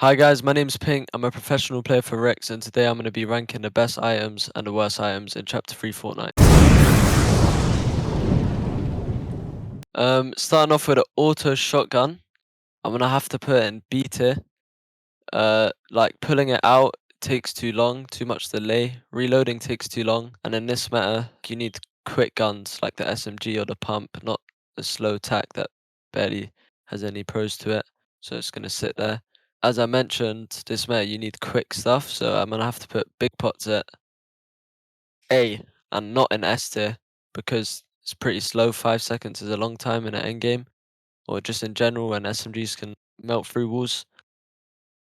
Hi guys, my name's Pinq. I'm a professional player for RIX, and today I'm going to be ranking the best items and the worst items in Chapter 3 Fortnite. Starting off with an auto shotgun, I'm going to have to put it in B tier. Like pulling it out takes too long, too much delay. Reloading takes too long, and in this meta, you need quick guns like the SMG or the pump, not the slow tack that barely has any pros to it. So it's going to sit there. As I mentioned, this meta you need quick stuff, so I'm gonna have to put big pots at A and not in S tier because it's pretty slow. 5 seconds is a long time in an end game, or just in general when SMGs can melt through walls.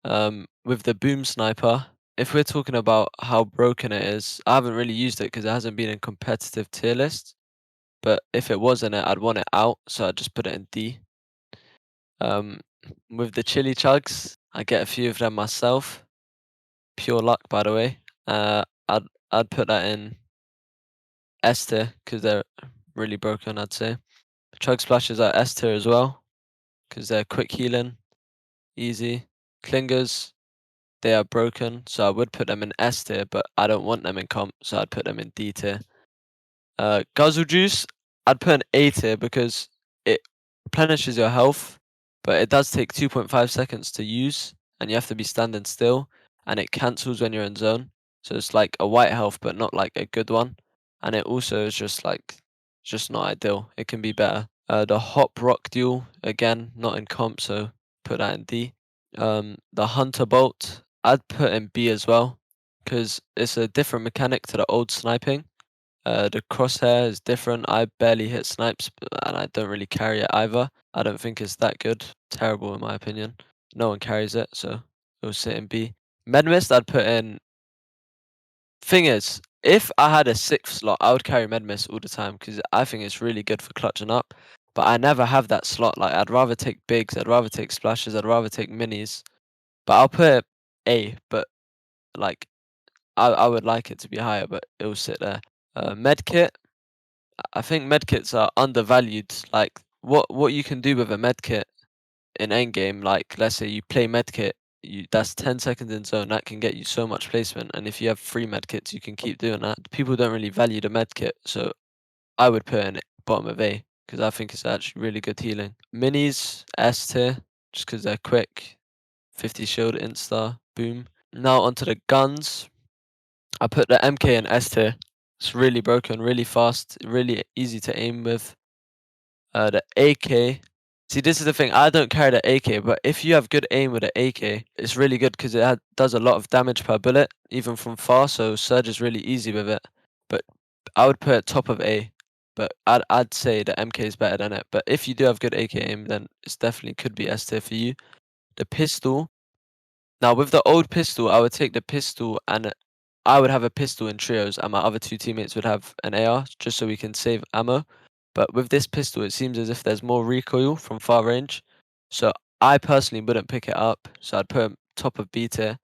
With the boom sniper, if we're talking about how broken it is, I haven't really used it because it hasn't been in competitive tier lists. But if it was in it, I'd want it out, so I'd just put it in D. Um, with the chili chugs, I get a few of them myself. Pure luck, by the way. I'd put that in S tier because they're really broken. I'd say chug splashes are S tier as well because they're quick healing, easy. Clingers, they are broken, so I would put them in S tier, but I don't want them in comp, so I'd put them in D tier. Guzzle juice, I'd put in A tier because it replenishes your health, but it does take 2.5 seconds to use, and you have to be standing still, and it cancels when you're in zone. So it's like a white health, but not like a good one. And it also is just not ideal. It can be better. The hop rock duel, again, not in comp, so put that in D. The hunter bolt, I'd put in B as well, because it's a different mechanic to the old sniping. The crosshair is different. I barely hit snipes, and I don't really carry it either. I don't think it's that good. Terrible in my opinion. No one carries it, so it'll sit in B. Medmist, I'd put in. Thing is, if I had a sixth slot, I would carry Medmist all the time because I think it's really good for clutching up. But I never have that slot. Like I'd rather take bigs, I'd rather take splashes, I'd rather take minis. But I'll put it A. But like I would like it to be higher, but it will sit there. Medkit. I think medkits are undervalued. Like what you can do with a medkit in endgame, like let's say you play medkit, that's 10 seconds in zone, that can get you so much placement. And if you have free medkits, you can keep doing that. People don't really value the medkit, so I would put in bottom of A because I think it's actually really good healing. Minis S tier, just because they're quick. 50 shield insta, boom. Now onto the guns. I put the MK in S tier. It's really broken, really fast, really easy to aim with. The AK. See, this is the thing. I don't carry the AK, but if you have good aim with the AK, it's really good because does a lot of damage per bullet, even from far. So Surge is really easy with it. But I would put it top of A. But I'd say the MK is better than it. But if you do have good AK aim, then it's definitely could be S tier for you. The pistol. Now with the old pistol, I would take the pistol and I would have a pistol in trios, and my other two teammates would have an AR, just so we can save ammo. But with this pistol, it seems as if there's more recoil from far range. So I personally wouldn't pick it up, so I'd put it top of B tier.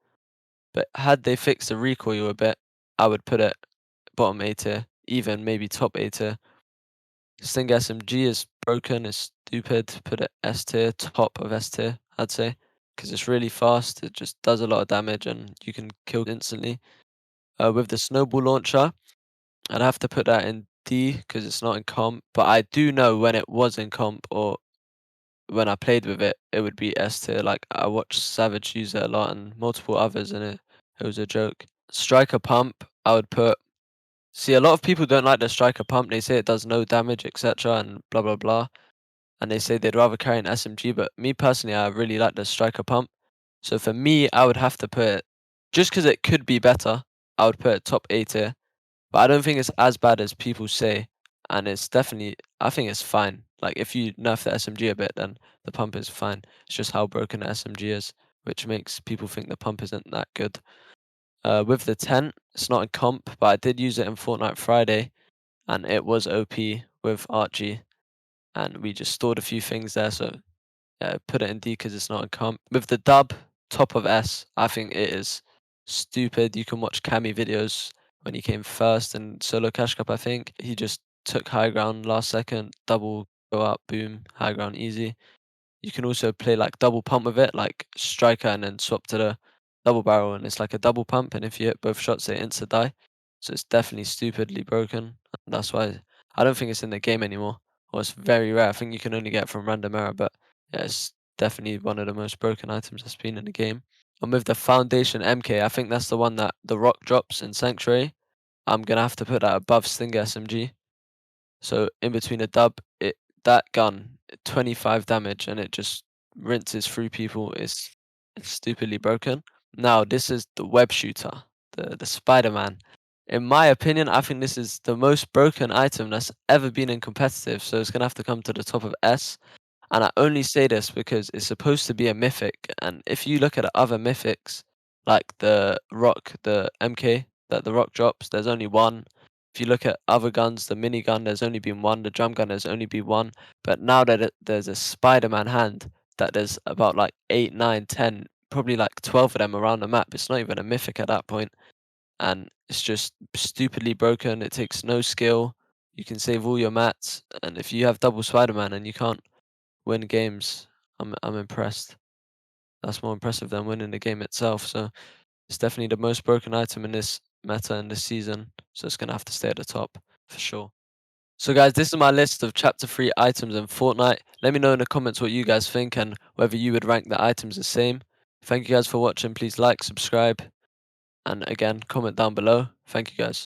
But had they fixed the recoil a bit, I would put it bottom A tier, even maybe top A tier. Sting SMG is broken, it's stupid. Put it S tier, top of S tier, I'd say. Because it's really fast, it just does a lot of damage and you can kill instantly. With the snowball launcher, I'd have to put that in D because it's not in comp. But I do know when it was in comp or when I played with it, it would be S tier. Like I watched Savage use it a lot and multiple others, and it was a joke. Striker pump, I would put. See, a lot of people don't like the striker pump. They say it does no damage, etc., and blah blah blah. And they say they'd rather carry an SMG. But me personally, I really like the striker pump. So for me, I would have to put it just because it could be better. I would put it top A tier. But I don't think it's as bad as people say, and it's definitely I think it's fine. Like if you nerf the SMG a bit, then the pump is fine. It's just how broken the SMG is, which makes people think the pump isn't that good. With the tent, it's not in comp, but I did use it in Fortnite Friday, and it was OP with Archie, and we just stored a few things there, so yeah, put it in D because it's not in comp. With the dub, top of S, I think it is stupid. You can watch Cammy videos when he came first in solo cash cup. I think he just took high ground last second, double go up, boom, high ground easy. You can also play like double pump with it, like striker and then swap to the double barrel, and it's like a double pump. And if you hit both shots, they insta die. So it's definitely stupidly broken. And that's why I don't think it's in the game anymore, or it's very rare. I think you can only get it from random error, but yeah, it's definitely one of the most broken items that's been in the game. And with the Foundation MK, I think that's the one that the Rock drops in Sanctuary. I'm gonna have to put that above Stinger SMG. So in between a dub, that gun, 25 damage, and it just rinses through people. It's stupidly broken. Now this is the web shooter, the Spider-Man. In my opinion, I think this is the most broken item that's ever been in competitive. So it's gonna have to come to the top of S. And I only say this because it's supposed to be a mythic, and if you look at the other mythics, like the Rock, the MK that the Rock drops, there's only one. If you look at other guns, the minigun, there's only been one. The drum gun, there's only been one. But now that there's a Spider-Man hand, that there's about like 8, 9, 10, probably like 12 of them around the map. It's not even a mythic at that point, and it's just stupidly broken. It takes no skill. You can save all your mats, and if you have double Spider-Man and you can't win games, I'm impressed. That's more impressive than winning the game itself. So it's definitely the most broken item in this meta in this season. So it's gonna have to stay at the top for sure. So guys, this is my list of chapter 3 items in Fortnite. Let me know in the comments what you guys think and whether you would rank the items the same. Thank you guys for watching. Please like, subscribe, and again, comment down below. Thank you guys.